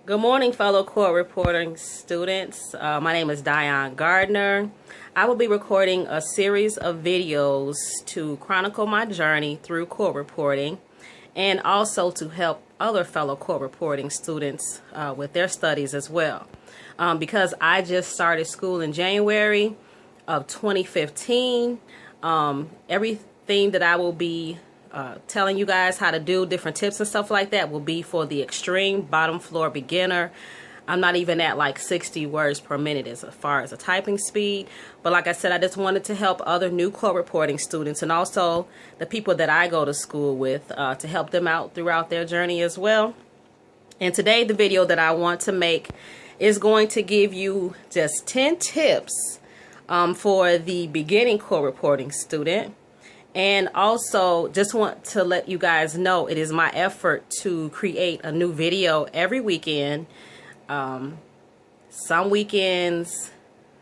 Good morning, fellow court reporting students. My name is Diane Gardner. I will be recording a series of videos to chronicle my journey through court reporting and also to help other fellow court reporting students with their studies as well. Because I just started school in January of 2015, everything that I will be telling you guys how to do, different tips and stuff like that, will be for the extreme bottom floor beginner. I'm not even at like 60 words per minute as far as a typing speed, but like I said, I just wanted to help other new court reporting students and also the people that I go to school with to help them out throughout their journey as well. And today the video that I want to make is going to give you just 10 tips for the beginning court reporting student. And also just want to let you guys know it is my effort to create a new video every weekend. Some weekends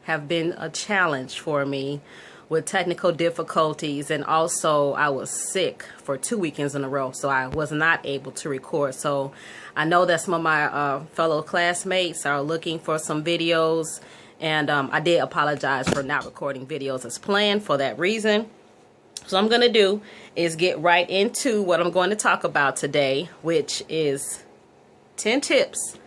have been a challenge for me with technical difficulties, and also I was sick for 2 weekends in a row, so I was not able to record. So I know that some of my fellow classmates are looking for some videos, and I did apologize for not recording videos as planned for that reason. So what I'm going to do is get right into what I'm going to talk about today, which is 10 tips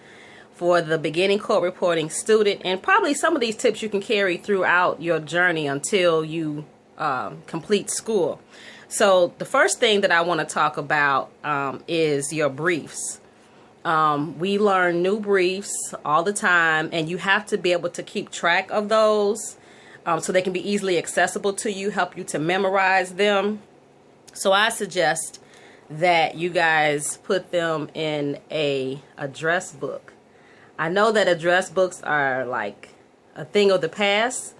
for the beginning court reporting student. And probably some of these tips you can carry throughout your journey until you complete school. So the first thing that I want to talk about is your briefs. We learn new briefs all the time, and you have to be able to keep track of those. So they can be easily accessible to you, help you to memorize them. So I suggest that you guys put them in a address book. I know that address books are like a thing of the past,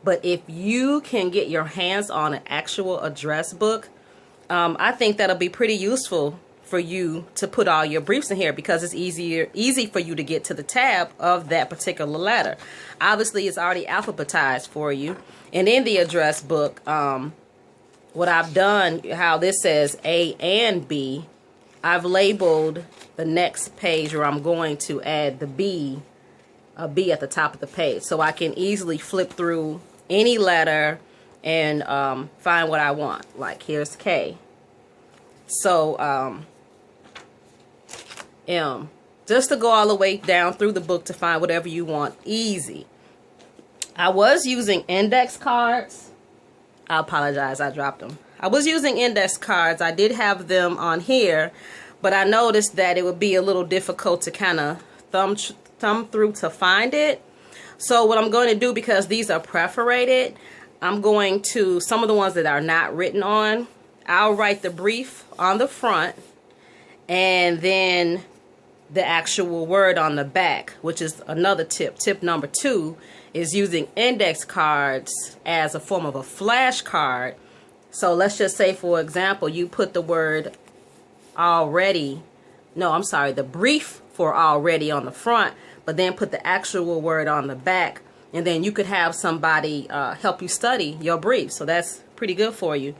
but if you can get your hands on an actual address book, I think that'll be pretty useful for you to put all your briefs in here, because it's easy for you to get to the tab of that particular letter. Obviously, it's already alphabetized for you. And in the address book, what I've done, how this says A and B, I've labeled the next page where I'm going to add the B, a B at the top of the page, so I can easily flip through any letter and find what I want. Like here's K. So M, just to go all the way down through the book to find whatever you want. Easy. I was using index cards. I apologize, I dropped them. I was using index cards. I did have them on here, but I noticed that it would be a little difficult to kind of thumb through to find it. So what I'm going to do, because these are perforated, I'm going to, some of the ones that are not written on, I'll write the brief on the front and then the actual word on the back, which is another tip. Tip number 2 is using index cards as a form of a flashcard. So let's just say, for example, you put the word already, no, I'm sorry, the brief for already on the front, but then put the actual word on the back, and then you could have somebody help you study your brief. So that's pretty good for you.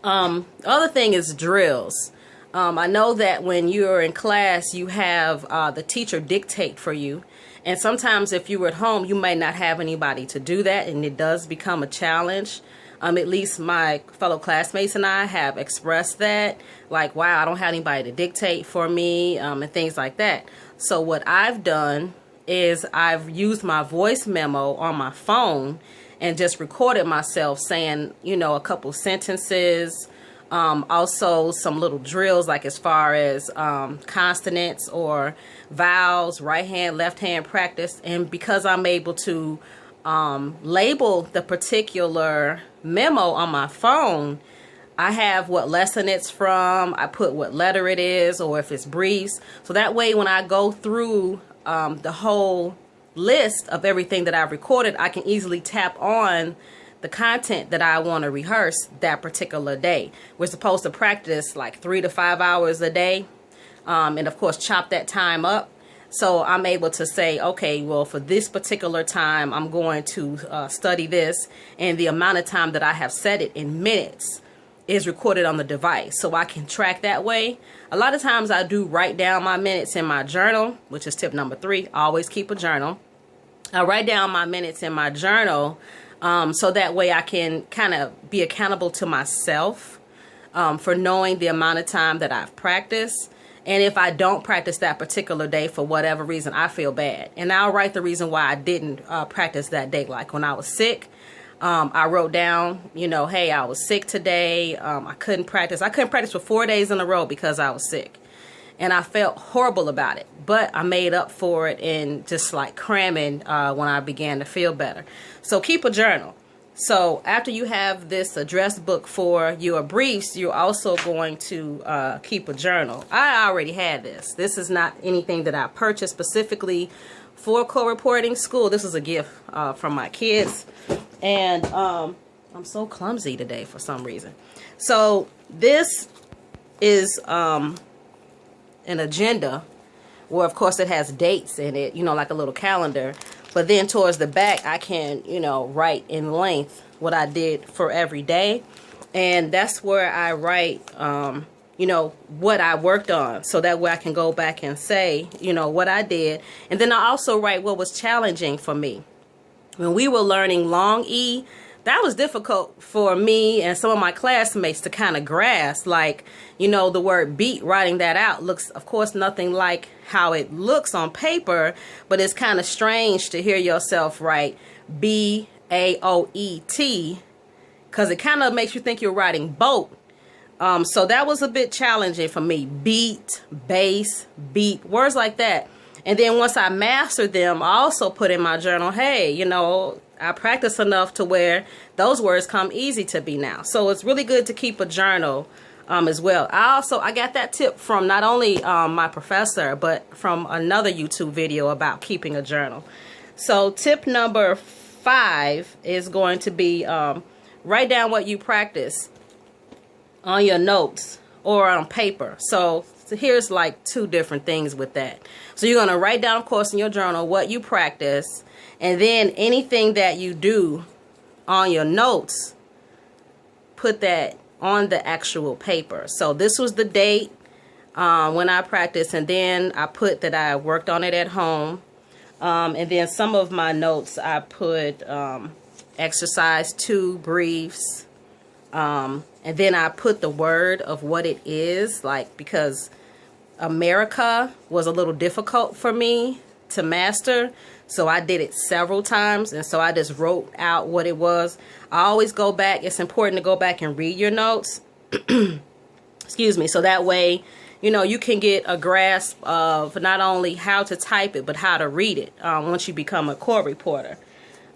The other thing is drills. I know that when you're in class, you have the teacher dictate for you. And sometimes if you were at home, you may not have anybody to do that, and it does become a challenge. At least my fellow classmates and I have expressed that. Like, wow, I don't have anybody to dictate for me, and things like that. So what I've done is I've used my voice memo on my phone and just recorded myself saying, you know, a couple sentences. Also some little drills, like as far as consonants or vowels, right hand, left hand practice. And because I'm able to label the particular memo on my phone, I have what lesson it's from, I put what letter it is, or if it's briefs. So that way when I go through the whole list of everything that I've recorded, I can easily tap on the content that I want to rehearse that particular day. We're supposed to practice like 3 to 5 hours a day, and of course chop that time up. So I'm able to say, okay, well, for this particular time, I'm going to study this, and the amount of time that I have set it in minutes is recorded on the device, so I can track that way. A lot of times I do write down my minutes in my journal, which is tip number 3. Always keep a journal. I write down my minutes in my journal so that way I can kind of be accountable to myself for knowing the amount of time that I've practiced. And if I don't practice that particular day for whatever reason, I feel bad. And I'll write the reason why I didn't practice that day. Like when I was sick, I wrote down, you know, hey, I was sick today. I couldn't practice. I couldn't practice for 4 days in a row because I was sick. And I felt horrible about it. But I made up for it in just like cramming when I began to feel better. So keep a journal. So after you have this address book for your briefs, you're also going to keep a journal. I already had this. This is not anything that I purchased specifically for co-reporting school. This is a gift from my kids. And I'm so clumsy today for some reason. So this is an agenda where, of course, it has dates in it, you know, like a little calendar. But then towards the back, I can, you know, write in length what I did for every day. And that's where I write, you know, what I worked on. So that way I can go back and say, you know, what I did. And then I also write what was challenging for me. When we were learning long E, that was difficult for me and some of my classmates to kind of grasp. Like, you know, the word beat, writing that out looks, of course, nothing like how it looks on paper, but it's kind of strange to hear yourself write B-A-O-E-T, because it kind of makes you think you're writing boat. So that was a bit challenging for me. Beat, bass, beat, words like that. And then once I mastered them, I also put in my journal, hey, you know, I practice enough to where those words come easy to me now. So it's really good to keep a journal as well. I got that tip from not only my professor, but from another YouTube video about keeping a journal. So tip number 5 is going to be write down what you practice on your notes or on paper. So here's like 2 different things with that. So you're going to write down, of course, in your journal what you practice, and then anything that you do on your notes, put that on the actual paper. So this was the date when I practiced, and then I put that I worked on it at home. And then some of my notes I put exercise 2 briefs, and then I put the word of what it is, like, because America was a little difficult for me to master, so I did it several times, and so I just wrote out what it was. I always go back. It's important to go back and read your notes. Excuse me. So that way, you know, you can get a grasp of not only how to type it, but how to read it once you become a court reporter.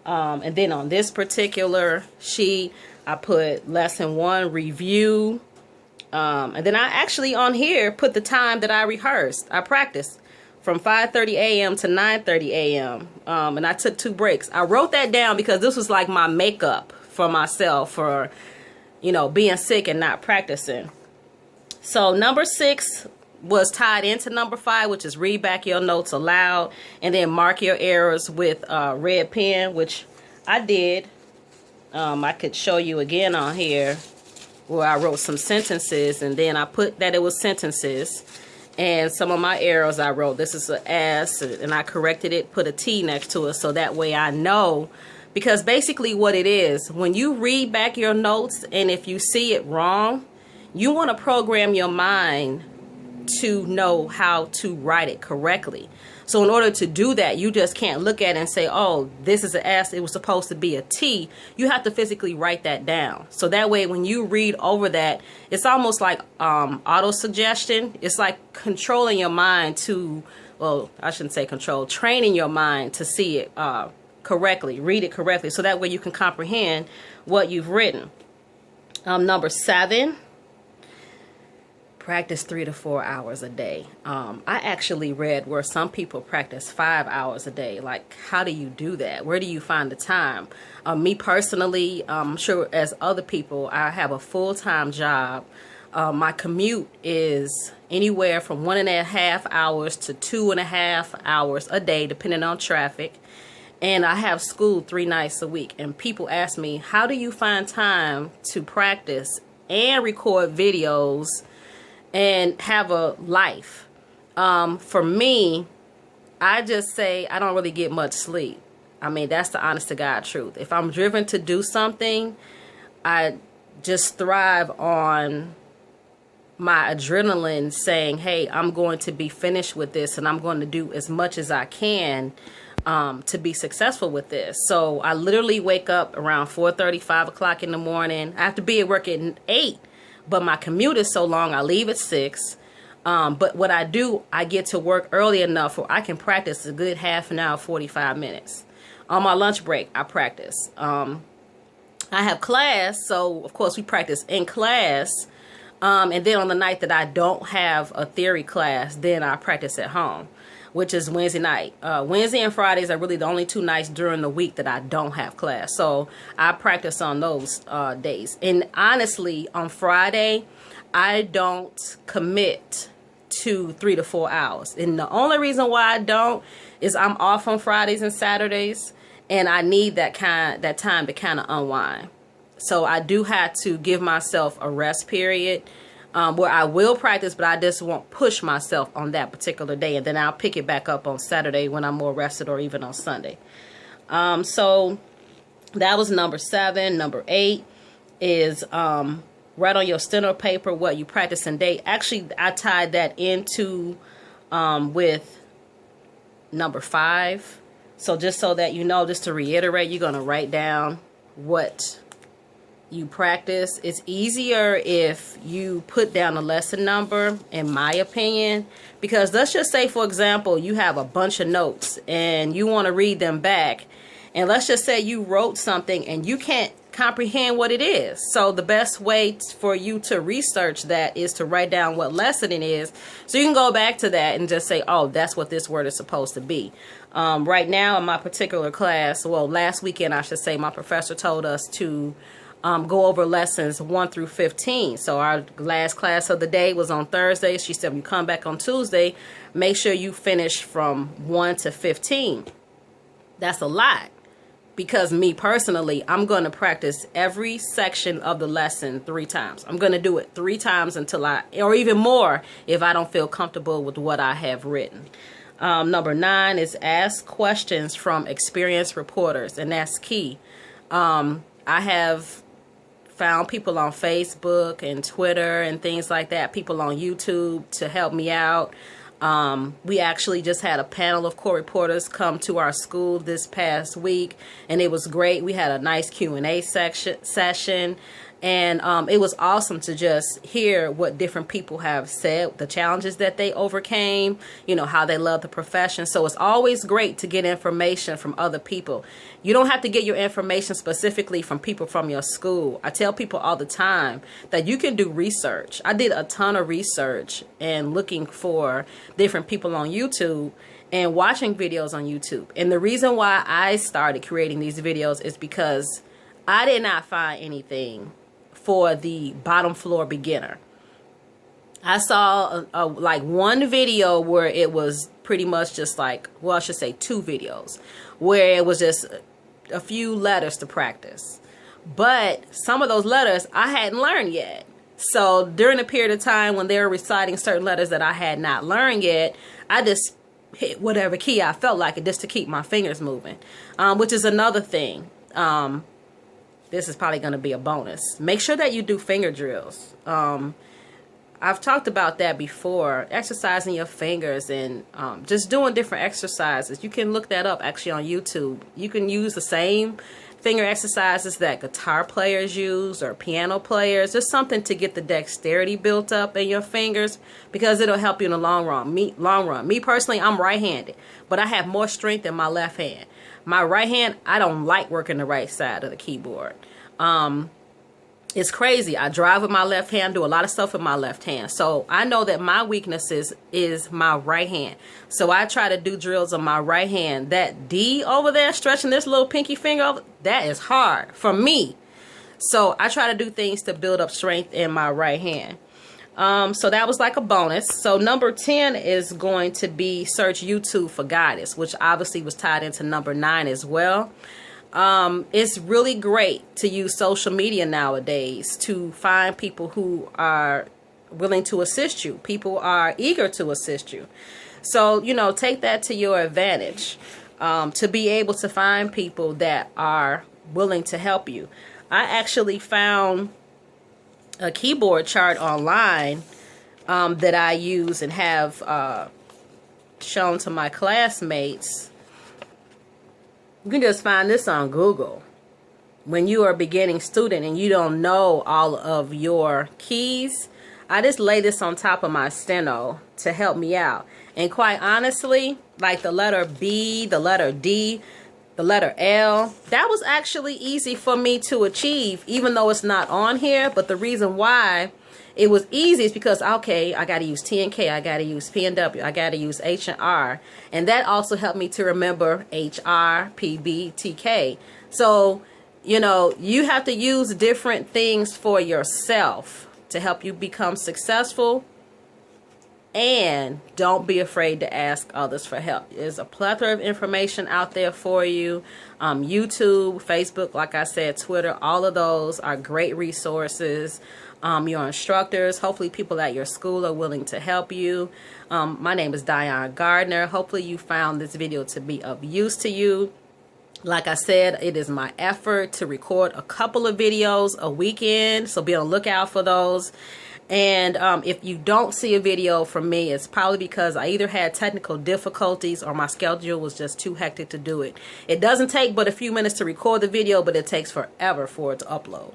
And then on this particular sheet, I put lesson 1 review. And then I actually on here put the time that I rehearsed. I practiced from 5:30 a.m. to 9:30 a.m. And I took 2 breaks. I wrote that down because this was like my makeup for myself for, you know, being sick and not practicing. So number 6 was tied into number 5, which is read back your notes aloud and then mark your errors with a red pen, which I did. I could show you again on here where I wrote some sentences, and then I put that it was sentences. And some of my errors I wrote, this is an S, and I corrected it, put a T next to it, so that way I know. Because basically what it is, when you read back your notes, and if you see it wrong, you want to program your mind to know how to write it correctly. So in order to do that, you just can't look at it and say, oh, this is an S, it was supposed to be a T. You have to physically write that down. So that way when you read over that, it's almost like auto-suggestion. It's like controlling your mind to, well, I shouldn't say control, training your mind to see it correctly, read it correctly. So that way you can comprehend what you've written. Number 7. Practice 3 to 4 hours a day. I actually read where some people practice 5 hours a day. Like, how do you do that? Where do you find the time? Me personally, I'm sure as other people, I have a full-time job. My commute is anywhere from 1.5 hours to 2.5 hours a day, depending on traffic. And I have school 3 nights a week. And people ask me, how do you find time to practice and record videos and have a life. For me, I just say I don't really get much sleep. I mean, that's the honest to God truth. If I'm driven to do something, I just thrive on my adrenaline saying, hey, I'm going to be finished with this and I'm going to do as much as I can to be successful with this. So I literally wake up around 4:30, 5 o'clock in the morning. I have to be at work at 8, but my commute is so long, I leave at 6. But what I do, I get to work early enough where I can practice a good half an hour, 45 minutes. On my lunch break, I practice. I have class, so of course we practice in class. And then on the night that I don't have a theory class, then I practice at home, which is Wednesday night. Wednesday and Fridays are really the only 2 nights during the week that I don't have class. So I practice on those days. And honestly, on Friday, I don't commit to 3 to 4 hours. And the only reason why I don't is I'm off on Fridays and Saturdays, and I need that time to kind of unwind. So I do have to give myself a rest period where I will practice, but I just won't push myself on that particular day. And then I'll pick it back up on Saturday when I'm more rested, or even on Sunday. So that was number 7. Number 8 is write on your steno paper what you practice in day. Actually, I tied that into with number 5. So just so that you know, just to reiterate, you're going to write down what you practice. It's easier if you put down a lesson number, in my opinion, because let's just say, for example, you have a bunch of notes and you want to read them back, and let's just say you wrote something and you can't comprehend what it is. So the best way for you to research that is to write down what lesson it is, so you can go back to that and just say, oh, that's what this word is supposed to be. Right now in my particular class, well, last weekend I should say, my professor told us to go over lessons 1 through 15. So our last class of the day was on Thursday. She said, when you come back on Tuesday, make sure you finish from 1 to 15. That's a lot, because me personally, I'm going to practice every section of the lesson 3 times. I'm going to do it 3 times until or even more if I don't feel comfortable with what I have written. Number 9 is ask questions from experienced reporters, and that's key. I have found people on Facebook and Twitter and things like that, people on YouTube to help me out. We actually just had a panel of court reporters come to our school this past week, and it was great. We had a nice Q&A session, and it was awesome to just hear what different people have said, the challenges that they overcame, you know, how they love the profession. So it's always great to get information from other people. You don't have to get your information specifically from people from your school. I tell people all the time that you can do research. I did a ton of research and looking for different people on YouTube and watching videos on YouTube. And the reason why I started creating these videos is because I did not find anything for the bottom floor beginner. I saw like one video where it was pretty much just like, well, I should say 2 videos where it was just a few letters to practice. But some of those letters I hadn't learned yet. So during a period of time when they were reciting certain letters that I had not learned yet, I just hit whatever key I felt like it just to keep my fingers moving, which is another thing. This is probably going to be a bonus. Make sure that you do finger drills. I've talked about that before, exercising your fingers and just doing different exercises. You can look that up actually on YouTube. You can use the same finger exercises that guitar players use or piano players. Just something to get the dexterity built up in your fingers, because it'll help you in the long run. Me personally, I'm right-handed, but I have more strength in my left hand. My right hand, I don't like working the right side of the keyboard. It's crazy. I drive with my left hand, do a lot of stuff with my left hand. So I know that my weakness is my right hand. So I try to do drills on my right hand. That D over there, stretching this little pinky finger over, that is hard for me. So I try to do things to build up strength in my right hand. So that was like a bonus. So number 10 is going to be search YouTube for guidance, which obviously was tied into number 9 as well. It's really great to use social media nowadays to find people who are willing to assist you. People are eager to assist you. So, you know, take that to your advantage, to be able to find people that are willing to help you. I actually found a keyboard chart online that I use and have shown to my classmates. You can just find this on Google. When you are a beginning student and you don't know all of your keys, I just lay this on top of my steno to help me out. And quite honestly, like the letter B, the letter D, the letter L, that was actually easy for me to achieve, even though it's not on here. But the reason why it was easy is because, okay, I got to use T and K, I got to use P and W, I got to use H and R. And that also helped me to remember H, R, P, B, T, K. So, you know, you have to use different things for yourself to help you become successful. And don't be afraid to ask others for help. There's a plethora of information out there for you. YouTube, Facebook, like I said, Twitter, all of those are great resources. Your instructors, hopefully people at your school are willing to help you. My name is Diane Gardner. Hopefully you found this video to be of use to you. Like I said, it is my effort to record a couple of videos a weekend, so be on the lookout for those. And if you don't see a video from me, it's probably because I either had technical difficulties or my schedule was just too hectic to do it. It doesn't take but a few minutes to record the video, but it takes forever for it to upload.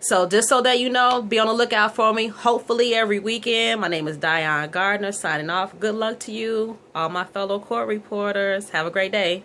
So just so that you know, be on the lookout for me, hopefully every weekend. My name is Diane Gardner, signing off. Good luck to you, all my fellow court reporters. Have a great day.